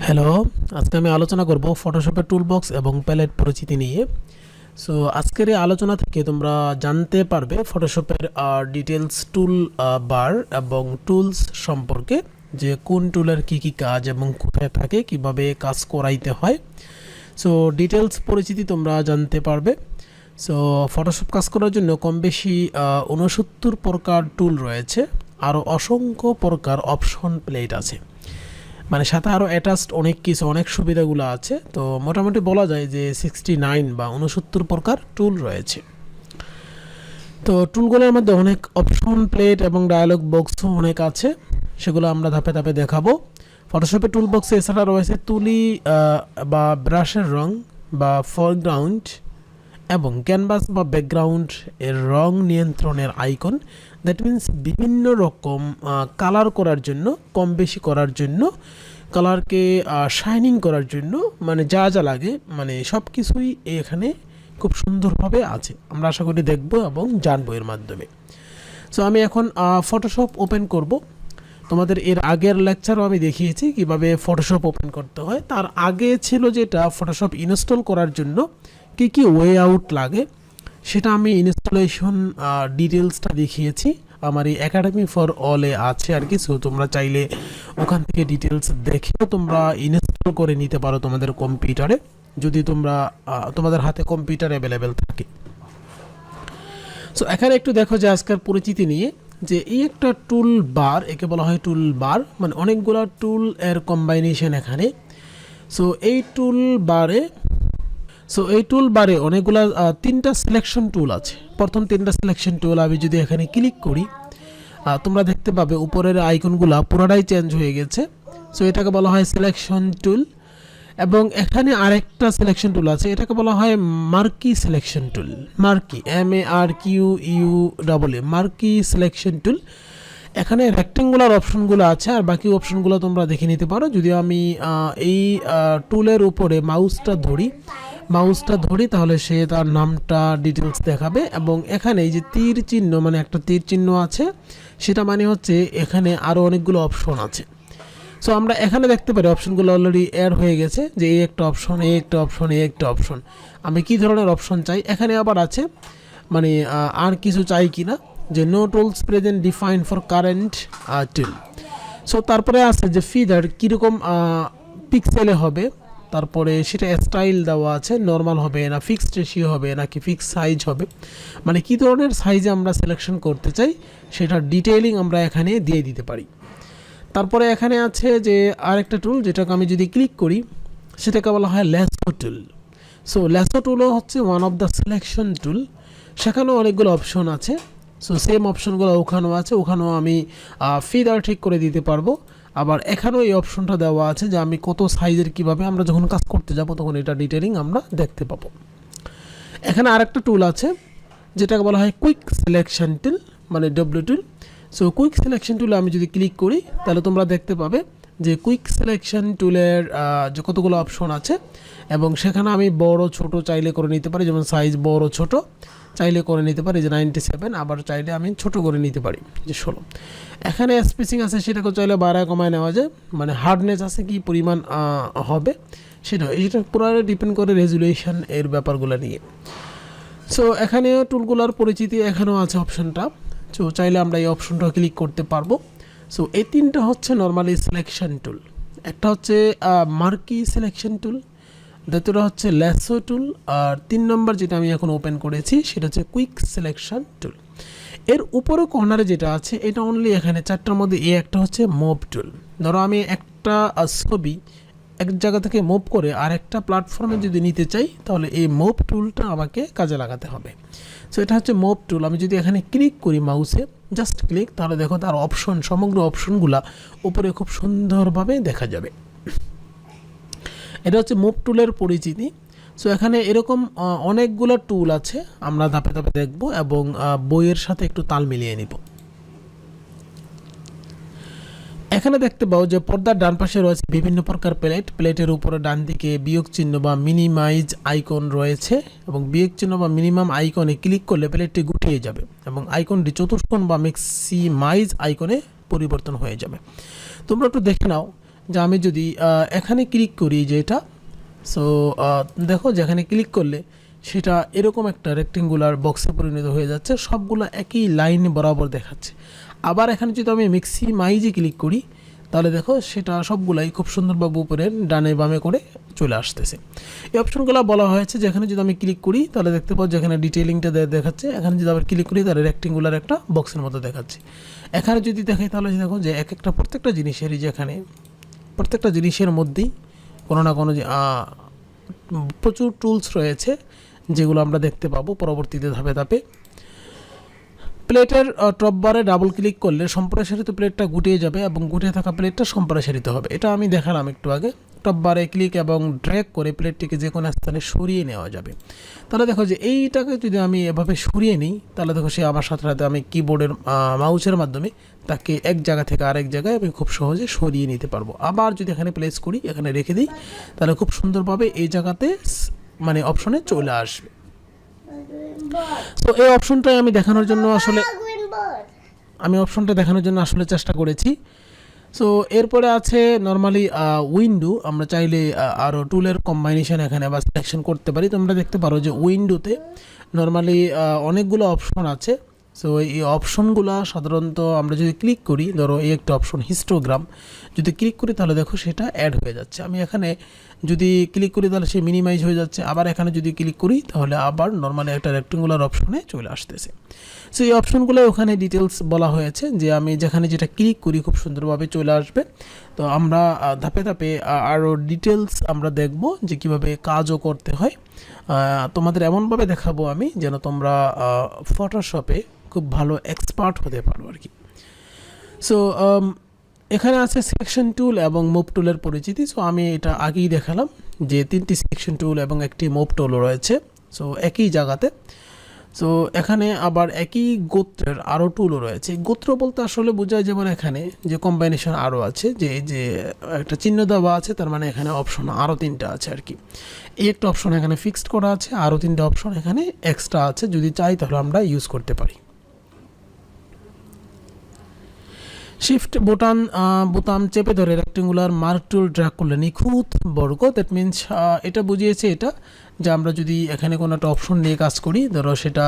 Hello, আজকে আমি আলোচনা করব ফটোশপের টুলবক্স এবং প্যালেট পরিচিতি নিয়ে। সো আজকের এই আলোচনা থেকে তোমরা জানতে পারবে ফটোশপের ডিটেলস টুল বার এবং টুলস সম্পর্কে, যে কোন টুলের কি কাজ এবং কোথায় থাকে, কিভাবে কাজ করাইতে হয়। সো ডিটেলস পরিচিতি তোমরা জানতে পারবে। সো ফটোশপ কাজ করার জন্য কম বেশি 69 প্রকার টুল রয়েছে, আরও অসংখ্য প্রকার অপশন প্লেট আছে, মানে সাথে আরও অ্যাটাচড অনেক কিছু, অনেক সুবিধাগুলো আছে। তো মোটামুটি বলা যায় যে 69 বা 69 প্রকার টুল রয়েছে। তো টুলগুলোর মধ্যে অনেক অপশন প্লেট এবং ডায়ালগ বক্সও অনেক আছে, সেগুলো আমরা ধাপে ধাপে দেখাবো। ফটোশপের টুল বক্সে এছাড়া রয়েছে তুলি বা ব্রাশের রং বা ফরগ্রাউন্ড এবং ক্যানভাস বা ব্যাকগ্রাউন্ড এর রং নিয়ন্ত্রণের আইকন। দ্যাট মিন্স বিভিন্ন রকম কালার করার জন্য, কম বেশি করার জন্য, কালারকে শাইনিং করার জন্য, মানে যা যা লাগে, মানে সব কিছুই এখানে খুব সুন্দরভাবে আছে। আমরা আশা করি দেখব এবং জানবো এর মাধ্যমে। সো আমি এখন ফটোশপ ওপেন করব। তোমাদের এর আগের লেকচারও আমি দেখিয়েছি কিভাবে ফটোশপ ওপেন করতে হয়। তার আগে ছিল যেটা ফটোশপ ইনস্টল করার জন্য কি ওয়ে আউট লাগে, সেটা আমি ইনস্টলেশন ডিটেলসটা দেখিয়েছি। আমার এই একাডেমি ফর অলে আছে আর কি। সো তোমরা চাইলে ওখান থেকে ডিটেলস দেখেও তোমরা ইনস্টল করে নিতে পারো তোমাদের কম্পিউটারে, যদি তোমাদের হাতে কম্পিউটার অ্যাভেলেবেল থাকে। সো এখানে একটু দেখো যে আজকের পরিচিতি নিয়ে, যে এই একটা টুল বার, একে বলা হয় টুল বার, মানে অনেকগুলো টুল এর কম্বাইনেশন এখানে। সো এই টুল বারে অনেকগুলো 3টা সিলেকশন টুল আছে। প্রথম 3টা সিলেকশন টুল আমি যদি এখানে ক্লিক করি, তোমরা দেখতে পাবে উপরের আইকনগুলো পুরোটাই চেঞ্জ হয়ে গেছে। সো এটাকে বলা হয় সিলেকশন টুল। এবং এখানে আরেকটা সিলেকশন টুল আছে, এটাকে বলা হয় marquee selection tool. Marquee, MARQUE, marquee selection tool. এখানে রেক্টেঙ্গুলার অপশনগুলো আছে, আর বাকি অপশনগুলো তোমরা দেখে নিতে পারো। যদি আমি এই টুলের উপরে মাউসটা ধরি তাহলে সে তার নামটা ডিটেলস দেখাবে। এবং এখানে এই যে তীর চিহ্ন, মানে একটা তীর চিহ্ন আছে, সেটা মানে হচ্ছে এখানে আরও অনেকগুলো অপশন আছে। সো আমরা এখানে দেখতে পারি অপশনগুলো অলরেডি অ্যাড হয়ে গেছে, যে এই একটা অপশন, এই একটা অপশন, এই একটা অপশন। আমি কি ধরনের অপশন চাই, এখানে আবার আছে, মানে আর কিছু চাই কিনা, যে no tools present define for current tool. So তারপরে আছে যে ফিদার কীরকম পিক্সেলে হবে, তারপরে সেটা স্টাইল দেওয়া আছে, নর্মাল হবে না ফিক্সড রেশিও হবে নাকি ফিক্সড সাইজ হবে, মানে কী ধরনের সাইজে আমরা সিলেকশন করতে চাই সেটা ডিটেইলিং আমরা এখানে দিয়ে দিতে পারি। তারপরে এখানে আছে যে আরেকটা টুল, যেটাকে আমি যদি ক্লিক করি সেটাকে বলা হয় ল্যাসো টুল। সো ল্যাসো টুলও হচ্ছে one of the selection tool. সেখানেও অনেকগুলো অপশন আছে। সো সেম অপশনগুলো ওখানেও আছে, ওখানেও আমি ফিদার ঠিক করে দিতে পারবো। আবার এখানেও এই অপশনটা দেওয়া আছে যে আমি কত সাইজের, কিভাবে আমরা যখন কাজ করতে যাব তখন এটা ডিটেইলিং আমরা দেখতে পাবো। এখানে আরেকটা টুল আছে যেটাকে বলা হয় কুইক সিলেকশন টুল, মানে ডব্লিউ টুল। সো কুইক সিলেকশন টুলে আমি যদি ক্লিক করি তাহলে তোমরা দেখতে পাবে যে কুইক সিলেকশন টুলের যে কতগুলো অপশন আছে, এবং সেখানে আমি বড় ছোট চাইলে করে নিতে পারি, যেমন সাইজ বড় ছোট চাইলে করে নিতে পারি যে 97, আবার চাইলে আমি ছোট করে নিতে পারি যে 16। এখানে স্পেসিং আছে, সেটাকে চাইলে বাড়ায় কমায় নেওয়া যায়, মানে হার্ডনেস আছে কি পরিমাণ হবে সেটা পুরো ডিপেন্ড করে রেজুলেশন এর ব্যাপারগুলো নিয়ে। সো এখানেও টুলগুলোর পরিচিতি এখানেও আছে অপশনটা। সো চাইলে আমরা এই অপশনটা ক্লিক করতে পারবো। সো এই 3টা হচ্ছে নর্মালি সিলেকশন টুল। একটা হচ্ছে মার্কি সিলেকশন টুল, দ্বিতীয়টা হচ্ছে ল্যাসো টুল, আর 3 নম্বর যেটা আমি এখন ওপেন করেছি সেটা হচ্ছে কুইক সিলেকশন টুল। এর উপরে কর্নারে যেটা আছে এটা অনলি এখানে 4টার মধ্যে এই একটা হচ্ছে মুভ টুল। ধরো আমি একটা ছবি এক জায়গা থেকে মুভ করে আরেকটা প্ল্যাটফর্মে যদি নিতে চাই তাহলে এই মুভ টুলটা আমাকে কাজে লাগাতে হবে। সো এটা হচ্ছে মুভ টুল। আমি যদি এখানে ক্লিক করি মাউসে, জাস্ট ক্লিক, তাহলে দেখো তার অপশন, সমগ্র অপশনগুলা উপরে খুব সুন্দরভাবে দেখা যাবে। এটা হচ্ছে মুভ টুলের পরিচিতি। সো এখানে এরকম অনেকগুলো টুল আছে, আমরা ধাপে ধাপে দেখব এবং বইয়ের সাথে একটু তাল মিলিয়ে নিব। এখানে দেখতে পাও যে পর্দার ডান পাশে রয়েছে বিভিন্ন প্রকার প্লেটের উপরে ডান দিকে বিয়োগ চিহ্ন বা মিনিমাইজ আইকন রয়েছে, এবং বিয়োগ চিহ্ন বা মিনিমাম আইকনে ক্লিক করলে প্লেটটি গুটিয়ে যাবে এবং আইকনটি চতুষ্কোণ বা ম্যাক্সিমাইজ আইকনে পরিবর্তন হয়ে যাবে। তোমরা একটু দেখে নাও যে আমি যদি এখানে ক্লিক করি যে এটা, সো দেখো যেখানে ক্লিক করলে সেটা এরকম একটা রেক্টেঙ্গুলার বক্সে পরিণত হয়ে যাচ্ছে, সবগুলো একই লাইনে বরাবর দেখাচ্ছে। আবার এখানে যদি আমি ম্যাক্সিমাইজে ক্লিক করি তাহলে দেখো সেটা সবগুলাই খুব সুন্দরভাবে উপরে ডানে বামে করে চলে আসতেছে। এই অপশনগুলো বলা হয়েছে যে এখানে যদি আমি ক্লিক করি তাহলে দেখতে পাবো যেখানে ডিটেইলিংটা দেখাচ্ছে, এখানে যদি আবার ক্লিক করি তাহলে রেক্টেঙ্গুলার একটা বক্সের মতো দেখাচ্ছে। এখানে যদি দেখাই তাহলে দেখো যে প্রত্যেকটা জিনিসেরই যেখানে প্রত্যেকটা জিনিসের মধ্যেই কোনো না কোনো প্রচুর টুলস রয়েছে যেগুলো আমরা দেখতে পাবো পরবর্তীতে ধাপে ধাপে। প্লেটের টপ বারে ডাবল ক্লিক করলে সম্প্রসারিত প্লেটটা গুটিয়ে যাবে এবং গুটিয়ে থাকা প্লেটটা সম্প্রসারিত হবে। এটা আমি দেখালাম একটু আগে। টপ বারে ক্লিক এবং ড্র্যাগ করে প্লেটটিকে যে কোনো স্থানে সরিয়ে নেওয়া যাবে। তাহলে দেখো যে এইটাকে যদি আমি এভাবে সরিয়ে নিই তাহলে দেখো সে আমার সাথে সাথে আমি কিবোর্ডের মাউসের মাধ্যমে তাকে এক জায়গা থেকে আরেক জায়গায় আমি খুব সহজে সরিয়ে নিতে পারবো। আবার যদি এখানে প্লেস করি, এখানে রেখে দিই, তাহলে খুব সুন্দরভাবে এই জায়গাতে মানে অপশনে চলে আসবে। তো এই অপশনটাই আমি দেখানোর জন্য আসলে চেষ্টা করেছি। সো এরপরে আছে নর্মালি উইন্ডো। আমরা চাইলে আরও টুলের কম্বাইনেশন এখানে বা সিলেকশন করতে পারি। তোমরা দেখতে পারো যে উইন্ডোতে নর্মালি অনেকগুলো অপশন আছে। সো এই অপশনগুলো সাধারণত আমরা যদি ক্লিক করি, ধরো এই একটা অপশন হিস্টোগ্রাম, যদি ক্লিক করি তাহলে দেখো সেটা অ্যাড হয়ে যাচ্ছে। আমি এখানে যদি ক্লিক করি তাহলে সে মিনিমাইজ হয়ে যাচ্ছে। আবার এখানে যদি ক্লিক করি তাহলে আবার নর্মালি একটা রেক্টেঙ্গুলার অপশনে চলে আসতেছে। সো এই অপশনগুলো ওখানে ডিটেলস বলা হয়েছে যে আমি যেখানে যেটা ক্লিক করি খুব সুন্দরভাবে চলে আসবে। তো আমরা ধাপে ধাপে আরও ডিটেলস আমরা দেখব যে কীভাবে কাজও করতে হয়। তোমাদের এমনভাবে দেখাবো আমি যেন তোমরা ফটোশপে খুব ভালো এক্সপার্ট হতে পারো আর কি। সো এখানে আছে সিলেকশন টুল এবং মুভ টুলের পরিচিতি। সো আমি এটা আগেই দেখালাম যে 3টি সিলেকশন টুল এবং একটি মুভ টুলও রয়েছে সো একই জায়গাতে। সো এখানে আবার একই গোত্রের আরও টুলও রয়েছে। গোত্র বলতে আসলে বোঝায় যেমন এখানে যে কম্বাইনেশন আরও আছে, যে একটা চিহ্ন দেওয়া আছে, তার মানে এখানে অপশন আরও 3টা আছে আর কি। এই একটা অপশন এখানে ফিক্সড করা আছে, আরও 3টা অপশন এখানে এক্সট্রা আছে, যদি চাই তাহলে আমরা ইউজ করতে পারি। শিফট বোতাম চেপে ধরে রেক্টেঙ্গুলার মার্ক টুল ড্র্যাগ করলে নিখুঁত বর্গ। দ্যাট মিনস এটা বুঝিয়েছে এটা যে আমরা যদি এখানে কোনো একটা অপশন নিয়ে কাজ করি, ধরো সেটা